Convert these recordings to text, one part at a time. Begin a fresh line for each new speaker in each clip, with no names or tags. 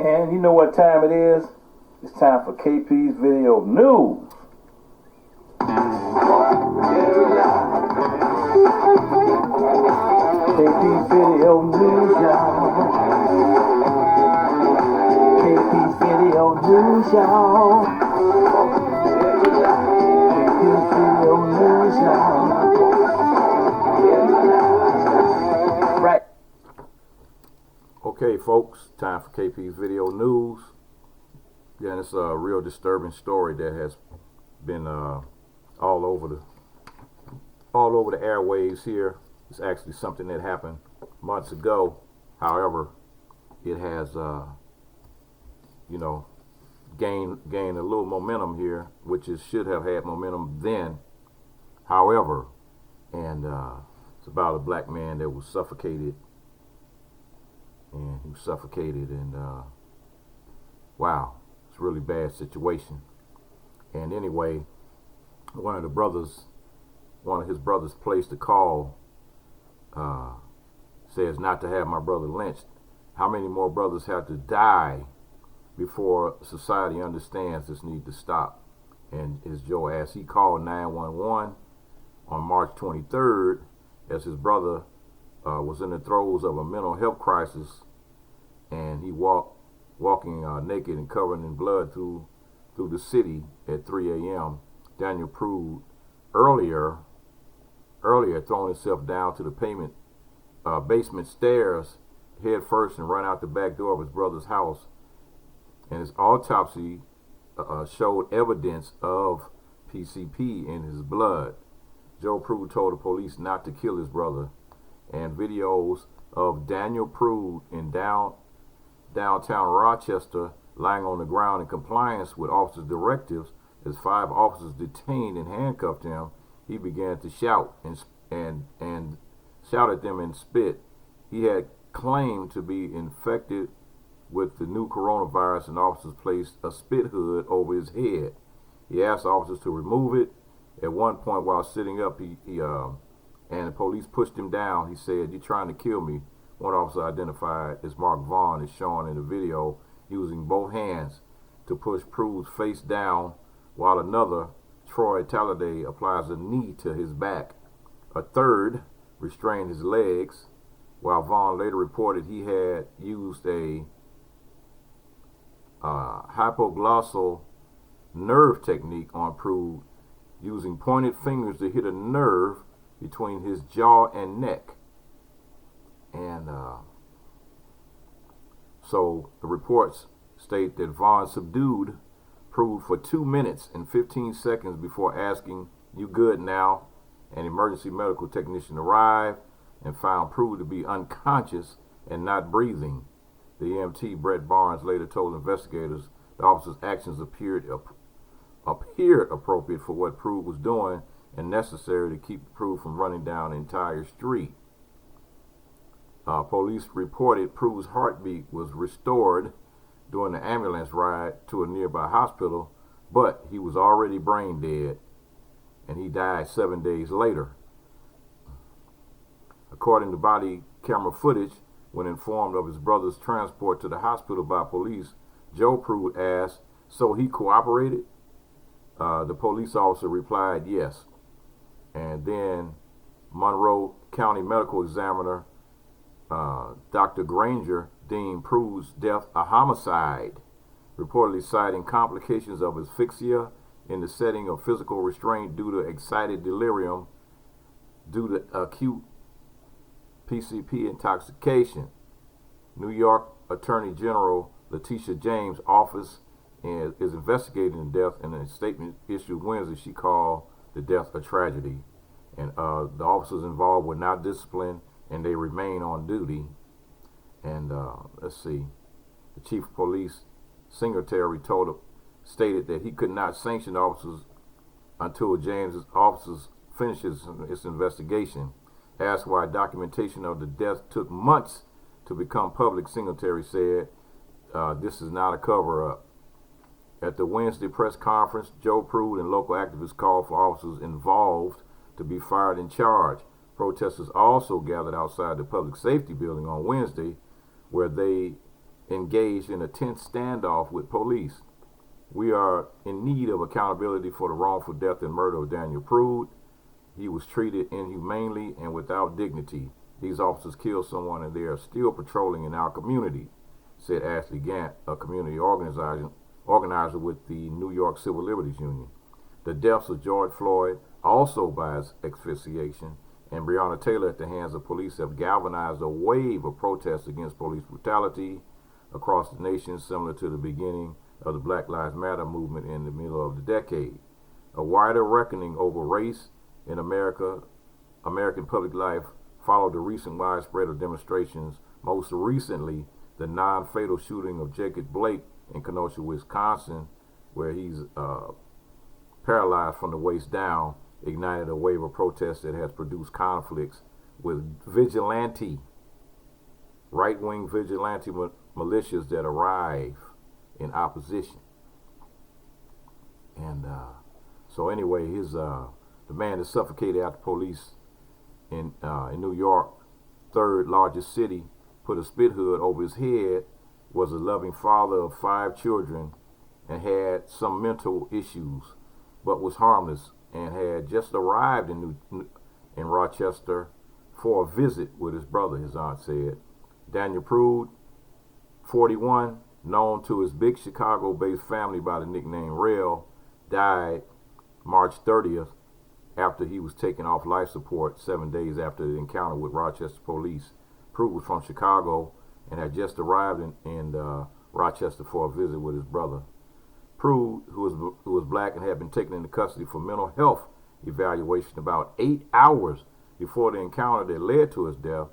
And you know what time it is? It's time for KP's Video News. KP's Video News, y'all. KP's Video News, y'all. KP's Video News, y'all. Right.
Okay, folks, time for KP's Video News. Yeah, it's a real disturbing story that has been all over the airwaves here. It's actually something that happened months ago. However, it has gained a little momentum here, which it should have had momentum then. However, it's about a black man that was suffocated. And he was suffocated, and wow, it's a really bad situation. And anyway, one of his brothers placed a call, says not to have my brother lynched. How many more brothers have to die before society understands this need to stop? And as Joe asked, he called 911 on March 23rd as his brother was in the throes of a mental health crisis, and he walking naked and covered in blood through the city at 3 a.m. Daniel PRUDE earlier thrown himself down to the basement stairs head first and run out the back door of his brother's house. And his autopsy showed evidence of PCP in his blood. Joe PRUDE told the police not to kill his brother. And videos of Daniel PRUDE in downtown Rochester lying on the ground in compliance with officers' directives. As 5 officers detained and handcuffed him, he began to shout and shout at them and spit. He had claimed to be infected with the new coronavirus, and officers placed a spit hood over his head. He asked officers to remove it. At one point, while sitting up, and the police pushed him down. He said, "You're trying to kill me." One officer, identified as Mark Vaughn, is shown in the video using both hands to push PRUDE's face down, while another, Troy Talladay, applies a knee to his back. A third restrained his legs, while Vaughn later reported he had used a hypoglossal nerve technique on PRUDE, using pointed fingers to hit a nerve between his jaw and neck. And so the reports state that Vaughn subdued PRUDE for 2 minutes and 15 seconds before asking, "You good now?" An emergency medical technician arrived and found PRUDE to be unconscious and not breathing. The EMT, Brett Barnes, later told investigators the officer's actions appeared appropriate for what PRUDE was doing and necessary to keep PRUDE from running down the entire street. Police reported PRUDE's heartbeat was restored during the ambulance ride to a nearby hospital, but he was already brain dead, and he died 7 days later. According to body camera footage, when informed of his brother's transport to the hospital by police, Joe PRUDE asked, "So he cooperated?" The police officer replied, "Yes." And then Monroe County Medical Examiner Dr. Granger deemed PRUDE's death a homicide, reportedly citing complications of asphyxia in the setting of physical restraint due to excited delirium due to acute PCP intoxication. New York Attorney General Letitia James' office is investigating the death. In a statement issued Wednesday, she called the death a tragedy. And the officers involved were not disciplined, and they remain on duty. And let's see, the chief of police, Singletary, stated that he could not sanction officers until James's officers finishes its investigation. Asked why documentation of the death took months to become public, Singletary said, "This is not a cover-up." At the Wednesday press conference, Joe PRUDE and local activists called for officers involved to be fired and charged. Protesters also gathered outside the public safety building on Wednesday, where they engaged in a tense standoff with police. We are in need of accountability for the wrongful death and murder of Daniel PRUDE. He was treated inhumanely and without dignity. These officers killed someone and they are still patrolling in our community, said Ashley Gant, a community organizer with the New York Civil Liberties Union. The deaths of George Floyd, also by asphyxiation, and Breonna Taylor at the hands of police have galvanized a wave of protests against police brutality across the nation, similar to the beginning of the Black Lives Matter movement in the middle of the decade. A wider reckoning over race in American public life followed the recent widespread of demonstrations, most recently the non-fatal shooting of Jacob Blake in Kenosha, Wisconsin, where he's paralyzed from the waist down, ignited a wave of protests that has produced conflicts with right-wing vigilante militias that arrive in opposition. And so anyway, the man that suffocated after police in New York, third largest city, put a spit hood over his head, was a loving father of 5 children and had some mental issues, but was harmless and had just arrived in Rochester for a visit with his brother, his aunt said. Daniel PRUDE, 41, known to his big Chicago-based family by the nickname Rail, died March 30th after he was taken off life support 7 days after the encounter with Rochester police. PRUDE was from Chicago and had just arrived in Rochester for a visit with his brother. PRUDE, who was black and had been taken into custody for mental health evaluation about 8 hours before the encounter that led to his death.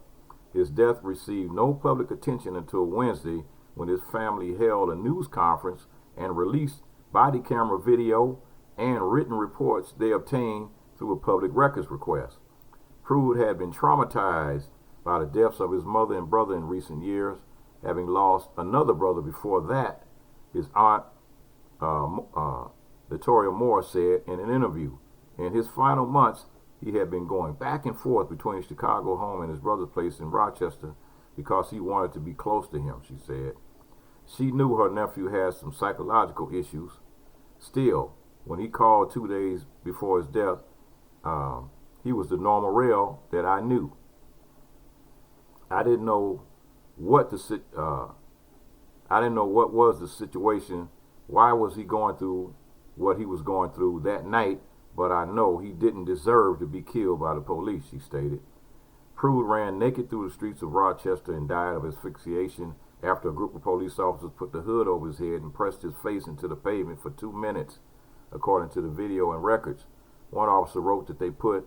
His death received no public attention until Wednesday, when his family held a news conference and released body camera video and written reports they obtained through a public records request. PRUDE had been traumatized by the deaths of his mother and brother in recent years, having lost another brother before that, his aunt Latoya Moore said in an interview. In his final months, he had been going back and forth between his Chicago home and his brother's place in Rochester because he wanted to be close to him, she said. She knew her nephew had some psychological issues. Still, when he called 2 days before his death, he was the normal Rail that I knew. I didn't know what was the situation. Why was he going through what he was going through that night? But I know he didn't deserve to be killed by the police, she stated. PRUDE ran naked through the streets of Rochester and died of asphyxiation after a group of police officers put the hood over his head and pressed his face into the pavement for 2 minutes, according to the video and records. One officer wrote that they put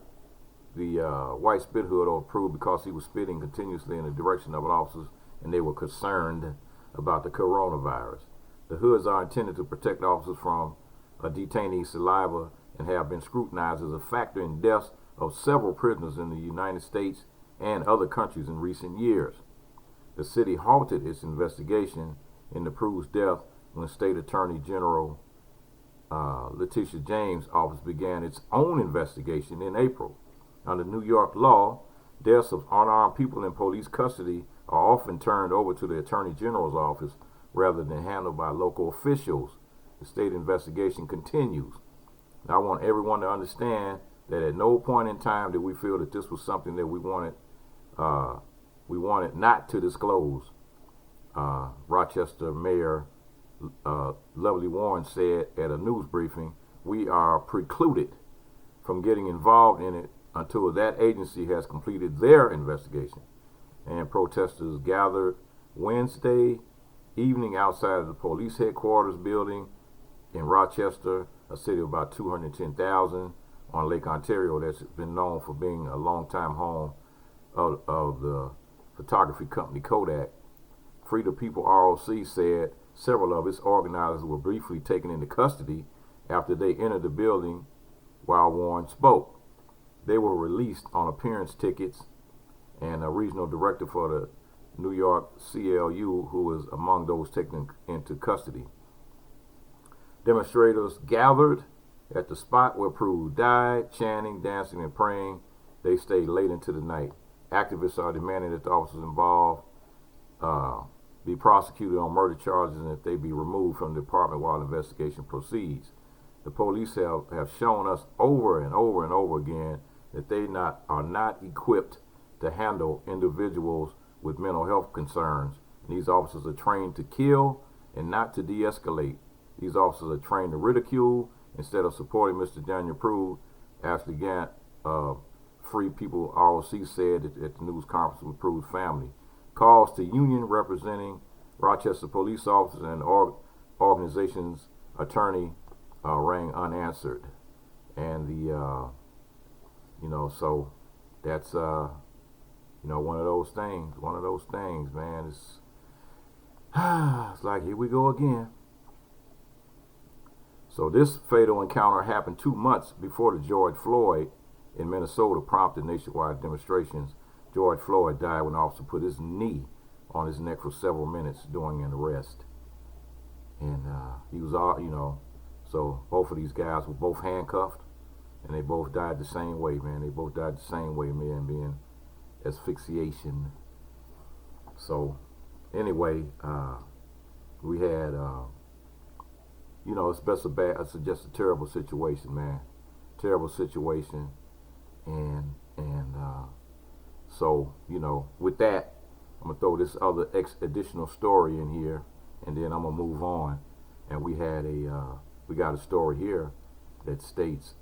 the white spit hood over PRUDE because he was spitting continuously in the direction of officers and they were concerned about the coronavirus. The hoods are intended to protect officers from a detainee's saliva and have been scrutinized as a factor in deaths of several prisoners in the United States and other countries in recent years. The city halted its investigation into PRUDE's death when State Attorney General Letitia James' office began its own investigation in April. Under New York law, deaths of unarmed people in police custody are often turned over to the Attorney General's office rather than handled by local officials. The state investigation continues. Now, I want everyone to understand that at no point in time did we feel that this was something that we wanted not to disclose. Rochester Mayor Lovely Warren said at a news briefing, "We are precluded from getting involved in it until that agency has completed their investigation." And protesters gathered Wednesday evening outside of the police headquarters building in Rochester, a city of about 210,000 on Lake Ontario that's been known for being a longtime home of the photography company Kodak. Free the People ROC said several of its organizers were briefly taken into custody after they entered the building while Warren spoke. They were released on appearance tickets, and a regional director for the New York CLU, who was among those taken into custody. Demonstrators gathered at the spot where PRUDE died, chanting, dancing, and praying. They stayed late into the night. Activists are demanding that the officers involved be prosecuted on murder charges and if they be removed from the department while investigation proceeds. The police have shown us over and over and over again that they are not equipped to handle individuals with mental health concerns. And these officers are trained to kill and not to de-escalate. These officers are trained to ridicule instead of supporting Mr. Daniel PRUDE. Ashley Gant, Free People ROC, said at the news conference with PRUDE's family. Calls to union representing Rochester police officers and organization's attorney rang unanswered. And so that's one of those things, man. It's like, here we go again. So this fatal encounter happened 2 months before the George Floyd in Minnesota prompted nationwide demonstrations. George Floyd died when an officer put his knee on his neck for several minutes during an arrest. And he was all, so both of these guys were both handcuffed, and they both died the same way, man. They both died the same way, man, being asphyxiation. So anyway, we had, it's just a terrible situation, man. Terrible situation. And so, with that, I'm going to throw this other additional story in here, and then I'm going to move on. And we got a story here that states,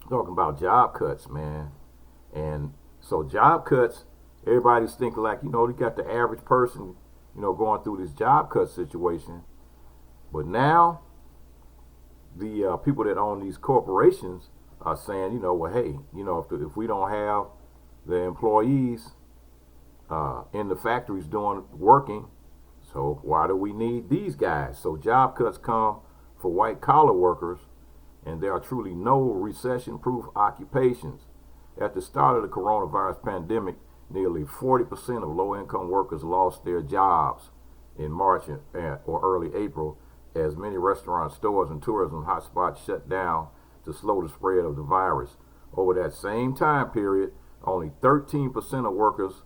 talking about job cuts, man. And so job cuts, everybody's thinking like, you got the average person, going through this job cut situation. But now the people that own these corporations are saying, well, hey, if we don't have the employees in the factories working, so why do we need these guys? So job cuts come for white collar workers, and there are truly no recession-proof occupations. At the start of the coronavirus pandemic, nearly 40% of low-income workers lost their jobs in March or early April, as many restaurants, stores, and tourism hotspots shut down to slow the spread of the virus. Over that same time period, only 13% of workers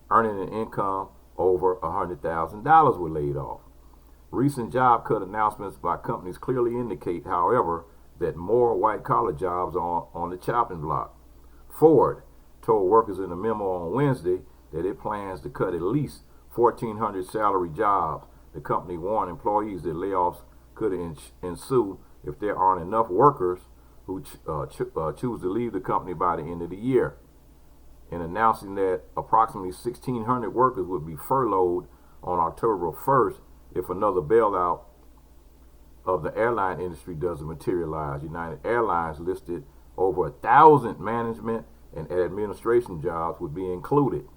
earning an income over $100,000 were laid off. Recent job cut announcements by companies clearly indicate, however, that more white-collar jobs are on the chopping block. Ford told workers in a memo on Wednesday that it plans to cut at least 1,400 salary jobs. The company warned employees that layoffs could ensue if there aren't enough workers who choose to leave the company by the end of the year. In announcing that approximately 1,600 workers would be furloughed on October 1st if another bailout of the airline industry doesn't materialize. United Airlines listed over 1,000 management and administration jobs would be included.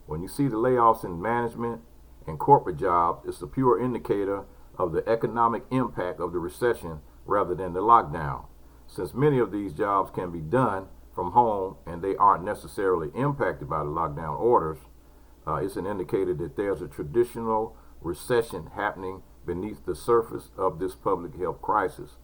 When you see the layoffs in management and corporate jobs, it's a pure indicator of the economic impact of the recession rather than the lockdown. Since many of these jobs can be done from home and they aren't necessarily impacted by the lockdown orders, it's an indicator that there's a traditional recession happening beneath the surface of this public health crisis.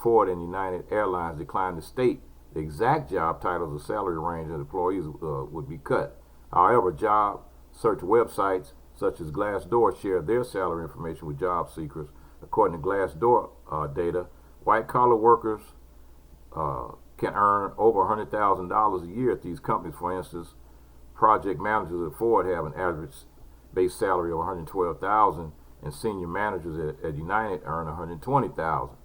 Ford and United Airlines declined to state the exact job titles or salary range that employees would be cut. However, job search websites such as Glassdoor share their salary information with job seekers. According to Glassdoor data, white-collar workers can earn over $100,000 a year at these companies. For instance, project managers at Ford have an average base salary of $112,000, and senior managers at United earn $120,000.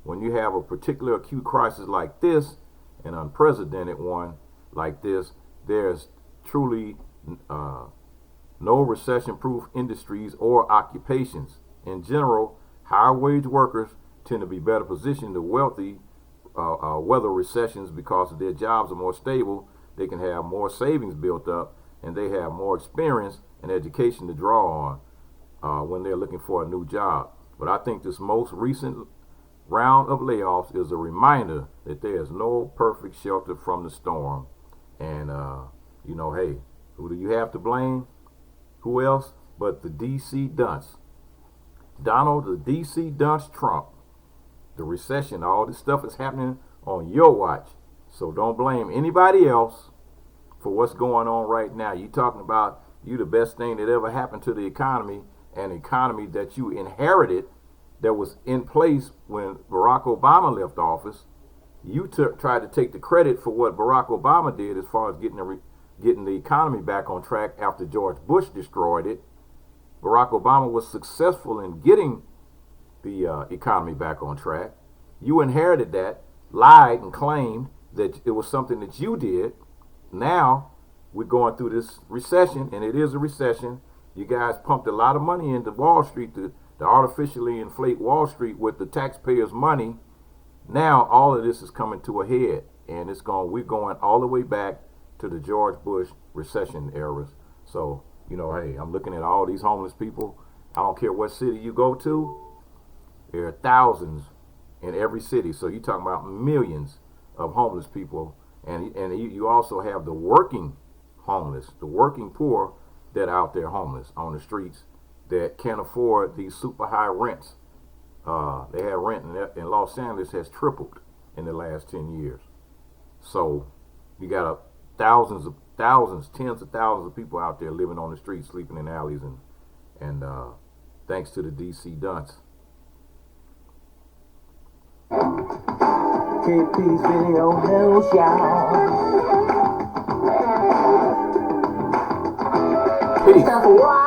When you have a particular acute crisis like this, an unprecedented one like this, there's truly no recession-proof industries or occupations. In general, higher-wage workers tend to be better positioned than wealthy weather recessions because their jobs are more stable, they can have more savings built up, and they have more experience and education to draw on when they're looking for a new job. But I think this most recent round of layoffs is a reminder that there is no perfect shelter from the storm. And, hey, who do you have to blame? Who else but the D.C. dunce? Donald the D.C. dunce Trump. The recession, all this stuff is happening on your watch. So don't blame anybody else for what's going on right now. You talking about, You the best thing that ever happened to the economy, an economy that you inherited that was in place when Barack Obama left office. You tried to take the credit for what Barack Obama did as far as getting the economy back on track after George Bush destroyed it. Barack Obama was successful in getting the economy back on track. You inherited that, lied and claimed that it was something that you did. Now we're going through this recession, and it is a recession. You guys pumped a lot of money into Wall Street to artificially inflate Wall Street with the taxpayers' money. Now all of this is coming to a head, and we're going all the way back to the George Bush recession eras. So, hey, I'm looking at all these homeless people. I don't care what city you go to, there are thousands in every city. So you're talking about millions of homeless people, and you also have the working homeless, the working poor that are out there homeless on the streets that can't afford these super high rents. They have rent in Los Angeles has tripled in the last 10 years. So you got tens of thousands of people out there living on the streets, sleeping in alleys, and thanks to the DC dunce.
KP's Video News, y'all.
Peace.